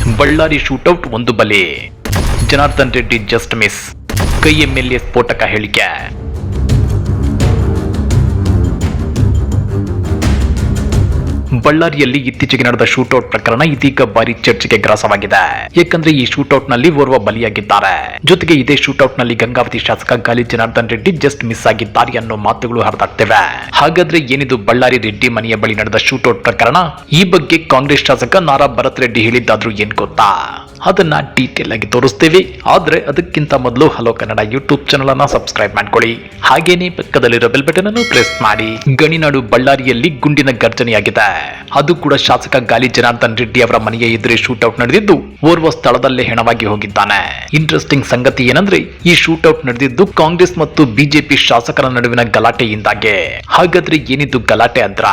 Ballari shootout ಒಂದು ಬಲಿ, Janardhan Reddy just miss, ಕೈ ಎಂಎಲ್ಎ ಸ್ಫೋಟಕ ಹೇಳಿಕೆ. ಬಳ್ಳಾರಿಯಲ್ಲಿ ಇತ್ತೀಚೆಗೆ ನಡೆದ ಶೂಟೌಟ್ ಪ್ರಕರಣ ಇದೀಗ ಭಾರಿ ಚರ್ಚೆಗೆ ಗ್ರಾಸವಾಗಿದೆ. ಯಾಕಂದ್ರೆ ಈ ಶೂಟೌಟ್ ನಲ್ಲಿ ಓರ್ವ ಬಲಿಯಾಗಿದ್ದಾರೆ. ಜೊತೆಗೆ ಇದೇ ಶೂಟೌಟ್ ನಲ್ಲಿ ಗಂಗಾವತಿ ಶಾಸಕ ಗಾಲಿ ಜನಾರ್ದನ್ ರೆಡ್ಡಿ ಜಸ್ಟ್ ಮಿಸ್ ಆಗಿದ್ದಾರೆ ಅನ್ನೋ ಮಾತುಗಳು ಹರಿದಾಡ್ತಿವೆ. ಹಾಗಾದ್ರೆ ಏನಿದು ಬಳ್ಳಾರಿ ರೆಡ್ಡಿ ಮನೆಯ ಬಳಿ ನಡೆದ ಶೂಟೌಟ್ ಪ್ರಕರಣ? ಈ ಬಗ್ಗೆ ಕಾಂಗ್ರೆಸ್ ಶಾಸಕ ನಾರಾ ಭರತ್ ರೆಡ್ಡಿ ಹೇಳಿದ್ದಾದ್ರೂ ಏನ್ ಗೊತ್ತಾ? ಅದನ್ನ ಡೀಟೇಲ್ ಆಗಿ ತೋರಿಸ್ತೇವೆ. ಆದ್ರೆ ಅದಕ್ಕಿಂತ ಮೊದಲು ಹಲೋ ಕನ್ನಡ ಯೂಟ್ಯೂಬ್ ಚಾನಲ್ ಅನ್ನ ಸಬ್ಸ್ಕ್ರೈಬ್ ಮಾಡ್ಕೊಳ್ಳಿ. ಹಾಗೇನೆ ಪಕ್ಕದಲ್ಲಿರೋ ಬೆಲ್ ಬಟನ್ ಅನ್ನು ಪ್ರೆಸ್ ಮಾಡಿ. ಗಣಿನಾಡು ಬಳ್ಳಾರಿಯಲ್ಲಿ ಗುಂಡಿನ ಗರ್ಜನೆಯಾಗಿದೆ. ಅದು ಕೂಡ ಶಾಸಕ ಗಾಲಿ ಜನಾರ್ದನ್ ರೆಡ್ಡಿ ಅವರ ಮನೆಯ ಎದುರೇ ಶೂಟೌಟ್ ನಡೆದಿದ್ದು ಓರ್ವ ಸ್ಥಳದಲ್ಲೇ ಹೆಣವಾಗಿ ಹೋಗಿದ್ದಾನೆ. ಇಂಟ್ರೆಸ್ಟಿಂಗ್ ಸಂಗತಿ ಏನಂದ್ರೆ ಈ ಶೂಟೌಟ್ ನಡೆದಿದ್ದು ಕಾಂಗ್ರೆಸ್ ಮತ್ತು ಬಿಜೆಪಿ ಶಾಸಕರ ನಡುವಿನ ಗಲಾಟೆಯಿಂದಾಗೆ. ಹಾಗಾದ್ರೆ ಏನಿದು ಗಲಾಟೆ ಅಂದ್ರ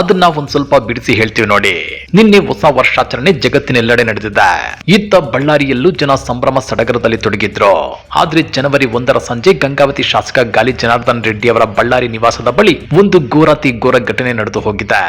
ಅದನ್ನ ಒಂದ್ ಸ್ವಲ್ಪ ಬಿಡಿಸಿ ಹೇಳ್ತೀವಿ ನೋಡಿ. ನಿನ್ನೆ ಹೊಸ ವರ್ಷಾಚರಣೆ ಜಗತ್ತಿನೆಲ್ಲೆಡೆ ನಡೆದಿದೆ. ಇತ್ತ ಬಳ್ಳಾರಿಯಲ್ಲೂ ಜನ ಸಂಭ್ರಮ ಸಡಗರದಲ್ಲಿ ತೊಡಗಿದ್ರು. ಆದ್ರೆ ಜನವರಿ 1ರ ಸಂಜೆ ಗಂಗಾವತಿ ಶಾಸಕ ಗಾಲಿ ಜನಾರ್ದನ್ ರೆಡ್ಡಿ ಅವರ ಬಳ್ಳಾರಿ ನಿವಾಸದ ಬಳಿ ಒಂದು ಘೋರಾತಿ ಘೋರ ಘಟನೆ ನಡೆದು ಹೋಗಿದೆ.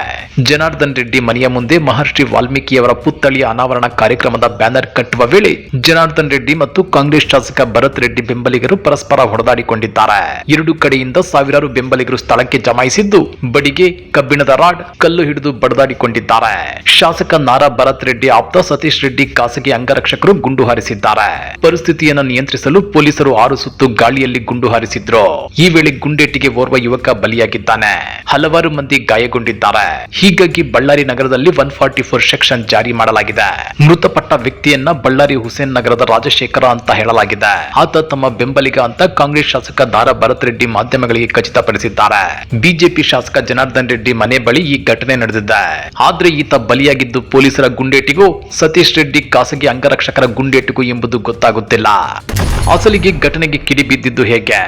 ಜನಾರ್ದನ್ ರೆಡ್ಡಿ ಮನೆಯ ಮುಂದೆ ಮಹರ್ಷಿ ವಾಲ್ಮೀಕಿಯವರ ಪುತ್ಥಳಿಯ ಅನಾವರಣ ಕಾರ್ಯಕ್ರಮದ ಬ್ಯಾನರ್ ಕಟ್ಟುವ ವೇಳೆ ಜನಾರ್ದನ್ ರೆಡ್ಡಿ ಮತ್ತು ಕಾಂಗ್ರೆಸ್ ಶಾಸಕ ಭರತ್ ರೆಡ್ಡಿ ಬೆಂಬಲಿಗರು ಪರಸ್ಪರ ಹೊಡೆದಾಡಿಕೊಂಡಿದ್ದಾರೆ. ಎರಡು ಕಡೆಯಿಂದ ಸಾವಿರಾರು ಬೆಂಬಲಿಗರು ಸ್ಥಳಕ್ಕೆ ಜಮಾಯಿಸಿದ್ದು ಬಡಿಗೆ, ಕಬ್ಬಿಣದ ರಾಡ್, ಕಲ್ಲು ಹಿಡಿದು ಬಡದಾಡಿಕೊಂಡಿದ್ದಾರೆ. ಶಾಸಕ ನಾರಾ ಭರತ್ ರೆಡ್ಡಿ ಆಪ್ತ ಸತೀಶ್ ರೆಡ್ಡಿ ಖಾಸಗಿ ಅಂಗರಕ್ಷಕರು ಗುಂಡು ಹಾರಿಸಿದ್ದಾರೆ. ಪರಿಸ್ಥಿತಿಯನ್ನು ನಿಯಂತ್ರಿಸಲು ಪೊಲೀಸರು 6 ಸುತ್ತು ಗಾಳಿಯಲ್ಲಿ ಗುಂಡು ಹಾರಿಸಿದ್ರು. ಈ ವೇಳೆ ಗುಂಡೇಟಿಗೆ ಓರ್ವ ಯುವಕ ಬಲಿಯಾಗಿದ್ದಾನೆ. ಹಲವಾರು ಮಂದಿ ಗಾಯಗೊಂಡಿದ್ದಾರೆ. ಹೀಗಾಗಿ ಬಳ್ಳಾರಿ ನಗರದಲ್ಲಿ 144 ಸೆಕ್ಷನ್ ಜಾರಿ ಮಾಡಲಾಗಿದೆ. ಮೃತಪಟ್ಟ ವ್ಯಕ್ತಿಯನ್ನ ಬಳ್ಳಾರಿ ಹುಸೇನ್ ನಗರದ ರಾಜಶೇಖರ ಅಂತ ಹೇಳಲಾಗಿದೆ. ಆತ ತಮ್ಮ ಬೆಂಬಲಿಗ ಅಂತ ಕಾಂಗ್ರೆಸ್ ಶಾಸಕ ನಾರಾ ಭರತ್ ರೆಡ್ಡಿ ಮಾಧ್ಯಮಗಳಿಗೆ ಖಚಿತಪಡಿಸಿದ್ದಾರೆ. ಬಿಜೆಪಿ ಶಾಸಕ ಜನಾರ್ದನ್ ರೆಡ್ಡಿ ಮನೆ ಬಳಿ ಈ ಘಟನೆ ನಡೆದಿದೆ. ಆದ್ರೆ ಈತ ಬಲಿಯಾಗಿದ್ದು ಪೊಲೀಸರ ಗುಂಡೇಟಿಗೂ ಸತೀಶ್ ರೆಡ್ಡಿ ಖಾಸಗಿ ಅಂಗರಕ್ಷಕರ ಗುಂಡೇಟಿಗೂ ಎಂಬುದು ಗೊತ್ತಾಗುತ್ತಿಲ್ಲ. ಅಸಲಿಗೆ ಘಟನೆಗೆ ಕಿಡಿಬಿದ್ದಿದ್ದು ಹೇಗೆ?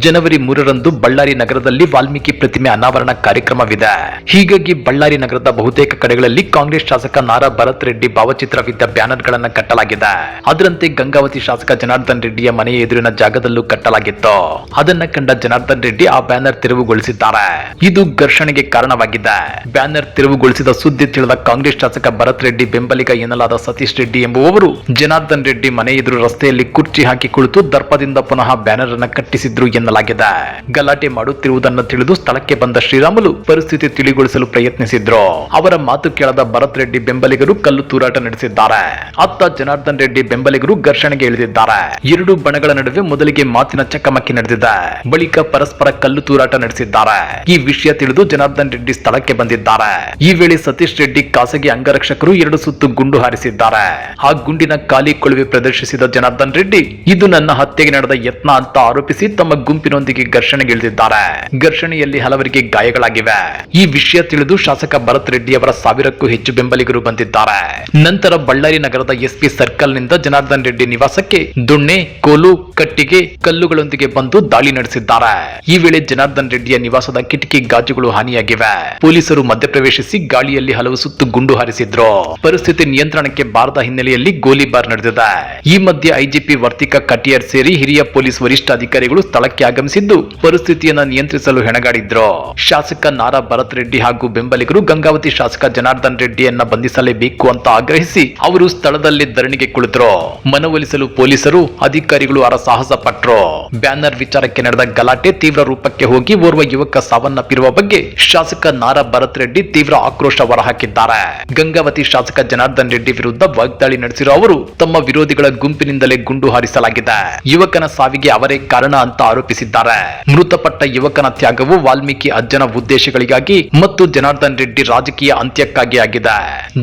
ಜನವರಿ 3ರಂದು ಬಳ್ಳಾರಿ ನಗರದಲ್ಲಿ ವಾಲ್ಮೀಕಿ ಪ್ರತಿಮೆ ಅನಾವರಣ ಕಾರ್ಯಕ್ರಮವಿದೆ. ಹೀಗಾಗಿ ಬಳ್ಳಾರಿ ನಗರದ ಬಹುತೇಕ ಕಡೆಗಳಲ್ಲಿ ಕಾಂಗ್ರೆಸ್ ಶಾಸಕ ನಾರಾ ಭರತ್ ರೆಡ್ಡಿ ಭಾವಚಿತ್ರವಿದ್ದ ಬ್ಯಾನರ್ಗಳನ್ನು ಕಟ್ಟಲಾಗಿದೆ. ಅದರಂತೆ ಗಂಗಾವತಿ ಶಾಸಕ ಜನಾರ್ದನ್ ರೆಡ್ಡಿಯ ಮನೆಯ ಎದುರಿನ ಜಾಗದಲ್ಲೂ ಕಟ್ಟಲಾಗಿತ್ತು. ಅದನ್ನ ಕಂಡ ಜನಾರ್ದನ್ ರೆಡ್ಡಿ ಆ ಬ್ಯಾನರ್ ತೆರವುಗೊಳಿಸಿದ್ದಾರೆ. ಇದು ಘರ್ಷಣೆಗೆ ಕಾರಣವಾಗಿದೆ. ಬ್ಯಾನರ್ ತೆರವುಗೊಳಿಸಿದ ಸುದ್ದಿ ತಿಳಿದ ಕಾಂಗ್ರೆಸ್ ಶಾಸಕ ಭರತ್ ರೆಡ್ಡಿ ಬೆಂಬಲಿಗ ಎನ್ನಲಾದ ಸತೀಶ್ ರೆಡ್ಡಿ ಎಂಬುವವರು ಜನಾರ್ದನ್ ರೆಡ್ಡಿ ಮನೆ ಎದುರು ರಸ್ತೆಯಲ್ಲಿ ಕುರ್ಚಿ ಹಾಕಿ ಕುಳಿತು ದರ್ಪದಿಂದ ಪುನಃ ಬ್ಯಾನರ್ ಅನ್ನು ಕಟ್ಟಿಸಿದ್ರು ಎನ್ನಲಾಗಿದೆ. ಗಲಾಟೆ ಮಾಡುತ್ತಿರುವುದನ್ನು ತಿಳಿದು ಸ್ಥಳಕ್ಕೆ ಬಂದ ಶ್ರೀರಾಮುಲು ಪರಿಸ್ಥಿತಿ ತಿಳಿಗೊಳಿಸಲು ಪ್ರಯತ್ನಿಸಿದ್ರು. ಅವರ ಮಾತು ಕೇಳದ ಭರತ್ ರೆಡ್ಡಿ ಬೆಂಬಲಿಗರು ಕಲ್ಲು ತೂರಾಟ ನಡೆಸಿದ್ದಾರೆ. ಅತ್ತ ಜನಾರ್ದನ್ ರೆಡ್ಡಿ ಬೆಂಬಲಿಗರು ಘರ್ಷಣೆಗೆ ಇಳಿದಿದ್ದಾರೆ. ಎರಡು ಬಣಗಳ ನಡುವೆ ಮೊದಲಿಗೆ ಮಾತಿನ ಚಕಮಕಿ ನಡೆದಿದೆ. ಬಳಿಕ ಪರಸ್ಪರ ಕಲ್ಲು ತೂರಾಟ ನಡೆಸಿದ್ದಾರೆ. ಈ ವಿಷಯ ತಿಳಿದು ಜನಾರ್ದನ್ ರೆಡ್ಡಿ ಸ್ಥಳಕ್ಕೆ ಬಂದಿದ್ದಾರೆ. ಈ ವೇಳೆ ಸತೀಶ್ ರೆಡ್ಡಿ ಖಾಸಗಿ ಅಂಗರಕ್ಷಕರು 2 ಸುತ್ತು ಗುಂಡು ಹಾರಿಸಿದ್ದಾರೆ. ಆ ಗುಂಡಿನ ಖಾಲಿ ಕೊಳುವೆ ಪ್ರದರ್ಶಿಸಿದ ಜನಾರ್ದನ್ ರೆಡ್ಡಿ ಇದು ನನ್ನ ಹತ್ಯೆಗೆ ನಡೆದ ಯತ್ನ ಅಂತ ಆರೋಪಿಸಿ ತಮ್ಮ ಗುಂಪಿನೊಂದಿಗೆ ಘರ್ಷಣೆಗೆ ಇಳಿದಿದ್ದಾರೆ. ಘರ್ಷಣೆಯಲ್ಲಿ ಹಲವರಿಗೆ ಗಾಯಗಳಾಗಿವೆ. ಈ ವಿಷಯ ತಿಳಿದು ಶಾಸಕ ಭರತ್ ರೆಡ್ಡಿ ಅವರ 1000ಕ್ಕೂ ಹೆಚ್ಚು ಬೆಂಬಲಿಗರು ಬಂದಿದ್ದಾರೆ. ನಂತರ ಬಳ್ಳಾರಿ ನಗರದ ಎಸ್ಪಿ ಸರ್ಕಲ್ ನಿಂದ ಜನಾರ್ದನ್ ರೆಡ್ಡಿ ನಿವಾಸಕ್ಕೆ ದೊಣ್ಣೆ, ಕೋಲು, ಕಟ್ಟಿಗೆ, ಕಲ್ಲುಗಳೊಂದಿಗೆ ಬಂದು ದಾಳಿ ನಡೆಸಿದ್ದಾರೆ. ಈ ವೇಳೆ ಜನಾರ್ದನ್ ರೆಡ್ಡಿಯ ನಿವಾಸದ ಕಿಟಕಿ ಗಾಜುಗಳು ಹಾನಿಯಾಗಿವೆ. ಪೊಲೀಸರು ಮಧ್ಯಪ್ರವೇಶಿಸಿ ಗಾಳಿಯಲ್ಲಿ ಹಲವು ಸುತ್ತು ಗುಂಡು ಹಾರಿಸಿದ್ರು. ಪರಿಸ್ಥಿತಿ ನಿಯಂತ್ರಣಕ್ಕೆ ಬಾರದ ಹಿನ್ನೆಲೆಯಲ್ಲಿ ಗೋಲಿಬಾರ್ ನಡೆದಿದೆ. ಈ ಮಧ್ಯೆ ಐಜಿಪಿ ವರ್ತಿಕಾ ಕಟಿಯಾರ್ ಸೇರಿ ಹಿರಿಯ ಪೊಲೀಸ್ ವರಿಷ್ಠ ಅಧಿಕಾರಿಗಳು ಸ್ಥಳಕ್ಕೆ ಆಗಮಿಸಿದ್ದು ಪರಿಸ್ಥಿತಿಯನ್ನ ನಿಯಂತ್ರಿಸಲು ಹೆಣಗಾಡಿದ್ರು. ಶಾಸಕ ನಾರಾ ಭರತ್ ರೆಡ್ಡಿ ಹಾಗೂ ಬೆಂಬಲಿಗರು ಗಂಗಾವತಿ ಶಾಸಕ ಜನಾರ್ದನ್ ರೆಡ್ಡಿಯನ್ನ ಬಂಧಿಸಲೇಬೇಕು ಅಂತ ಆಗ್ರಹಿಸಿ ಅವರು ಸ್ಥಳದಲ್ಲಿ ಧರಣಿಗೆ ಕುಳಿತರು. ಮನವೊಲಿಸಲು ಪೊಲೀಸರು, ಅಧಿಕಾರಿಗಳು ಹರಸಾಹಸ ಪಟ್ರು. ಬ್ಯಾನರ್ ವಿಚಾರಕ್ಕೆ ನಡೆದ ಗಲಾಟೆ ತೀವ್ರ ರೂಪಕ್ಕೆ ಹೋಗಿ ಓರ್ವ ಯುವಕ ಸಾವನ್ನಪ್ಪಿರುವ ಬಗ್ಗೆ ಶಾಸಕ ನಾರಾ ಭರತ್ ರೆಡ್ಡಿ ತೀವ್ರ ಆಕ್ರೋಶ ಹೊರಹಾಕಿದ್ದಾರೆ. ಗಂಗಾವತಿ ಶಾಸಕ ಜನಾರ್ದನ್ ರೆಡ್ಡಿ ವಿರುದ್ಧ ವಾಗ್ದಾಳಿ ನಡೆಸಿರುವ ಅವರು ತಮ್ಮ ವಿರೋಧಿಗಳ ಗುಂಪಿನಿಂದಲೇ ಗುಂಡು ಹಾರಿಸಲಾಗಿದೆ. ಯುವಕನ ಸಾವಿಗೆ ಅವರೇ ಕಾರಣ ಅಂತ ಆರೋಪಿಸಿದ್ದಾರೆ. ಮೃತಪಟ್ಟ ಯುವಕನ ತ್ಯಾಗವು ವಾಲ್ಮೀಕಿ ಅಜ್ಜನ ಉದ್ದೇಶಗಳಿಗಾಗಿ ಮತ್ತು ಜನಾರ್ದನ್ ರೆಡ್ಡಿ ರಾಜಕೀಯ ಅಂತ್ಯಕ್ಕಾಗಿ ಆಗಿದೆ.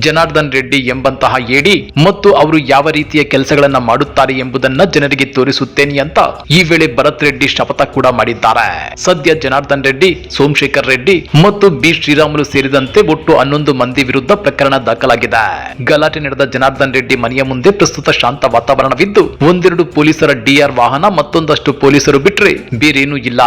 ಜನಾರ್ದನ್ ರೆಡ್ಡಿ ಎಂಬಂತಹ ಏಡಿ ಮತ್ತು ಅವರು ಯಾವ ರೀತಿಯ ಕೆಲಸಗಳನ್ನ ಮಾಡುತ್ತಾರೆ ಎಂಬುದನ್ನ ಜನರಿಗೆ ತೋರಿಸುತ್ತೇನೆ ಅಂತ ಈ ವೇಳೆ ಭರತ್ ರೆಡ್ಡಿ ಶಪಥ ಕೂಡ ಮಾಡಿದ್ದಾರೆ. ಸದ್ಯ ಜನಾರ್ದನ್ ರೆಡ್ಡಿ, ಸೋಮಶೇಖರ್ ರೆಡ್ಡಿ ಮತ್ತು ಬಿ ಶ್ರೀರಾಮುಲು ಸೇರಿದಂತೆ ಒಟ್ಟು 11 ಮಂದಿ ವಿರುದ್ಧ ಪ್ರಕರಣ ದಾಖಲಾಗಿದೆ. ಗಲಾಟೆ ನಡೆದ ಜನಾರ್ದನ್ ರೆಡ್ಡಿ ಮನೆಯ ಮುಂದೆ ಪ್ರಸ್ತುತ ಶಾಂತ ವಾತಾವರಣವಿದ್ದು ಒಂದೆರಡು ಪೊಲೀಸರ ಡಿಆರ್ ವಾಹನ ಮತ್ತೊಂದಷ್ಟು ಪೊಲೀಸರು ಬಿಟ್ರೆ ಬೇರೇನೂ ಇಲ್ಲ.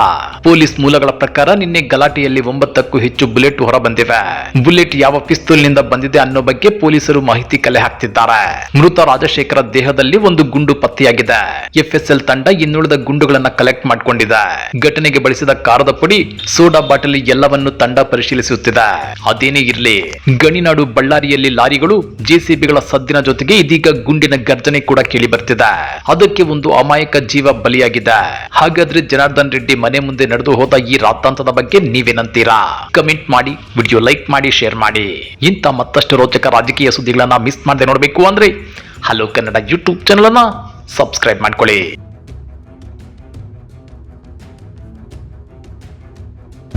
ಪೊಲೀಸ್ ಮೂಲಗಳ ಪ್ರಕಾರ ನಿನ್ನೆ ಗಲಾಟೆಯಲ್ಲಿ 9ಕ್ಕೂ ಹೆಚ್ಚು ಬುಲೆಟ್ ಹೊರ ಬಂದಿವೆ. ಬುಲೆಟ್ ಯಾವ ಪಿಸ್ತೂಲ್ ನಿಂದ ಬಂದಿದೆ ಅನ್ನೋ ಬಗ್ಗೆ ಪೊಲೀಸರು ಮಾಹಿತಿ ಕಲೆ ಹಾಕ್ತಿದ್ದಾರೆ. ಮೃತ ರಾಜಶೇಖರ ದೇಹದಲ್ಲಿ ಒಂದು ಗುಂಡು ಪತ್ತೆಯಾಗಿದೆ. FSL ತಂಡ ಇನ್ನುಳಿದ ಗುಂಡುಗಳನ್ನ ಕಲೆಕ್ಟ್ ಮಾಡಿಕೊಂಡಿದೆ. ಘಟನೆಗೆ ಬಳಸಿದ ಕಾರದ ಪುಡಿ, ಸೋಡಾ ಬಾಟಲಿ ಎಲ್ಲವನ್ನು ತಂಡ ಪರಿಶೀಲಿಸುತ್ತಿದೆ. ಅದೇನೇ ಇರಲಿ, ಗಣಿನಾಡು ಬಳ್ಳಾರಿಯಲ್ಲಿ ಲಾರಿಗಳು, JCBಗಳ ಸದ್ದಿನ ಜೊತೆಗೆ ಇದೀಗ ಗುಂಡಿನ ಗರ್ಜನೆ ಕೂಡ ಕೇಳಿ ಬರ್ತಿದೆ. ಅದಕ್ಕೆ ಒಂದು ಅಮಾಯಕ ಜೀವ ಬಲಿಯಾಗಿದೆ. ಹಾಗಾದ್ರೆ ಜನಾರ್ದನ್ ರೆಡ್ಡಿ ಮನೆ ಮುಂದೆ ನಡೆದು ಹೋದ ಈ ರಾತಾಂತದ ಬಗ್ಗೆ ನೀವೇನಂತೀರಾ? ಕಮೆಂಟ್ ಮಾಡಿ, ವಿಡಿಯೋ ಲೈಕ್ ಮಾಡಿ, ಶೇರ್ ಮಾಡಿ. ಇಂಥ ಮತ್ತಷ್ಟು ರೋಚಕ ರಾಜಕೀಯ ಸುದ್ದಿಗಳನ್ನ ಮಿಸ್ ಮಾಡದೆ ನೋಡಬೇಕು ಅಂದ್ರೆ ಹಲೋ ಕನ್ನಡ ಯೂಟ್ಯೂಬ್ ಚಾನಲ್ ಅನ್ನ ಸಬ್ಸ್ಕ್ರೈಬ್ ಮಾಡ್ಕೊಳ್ಳಿ.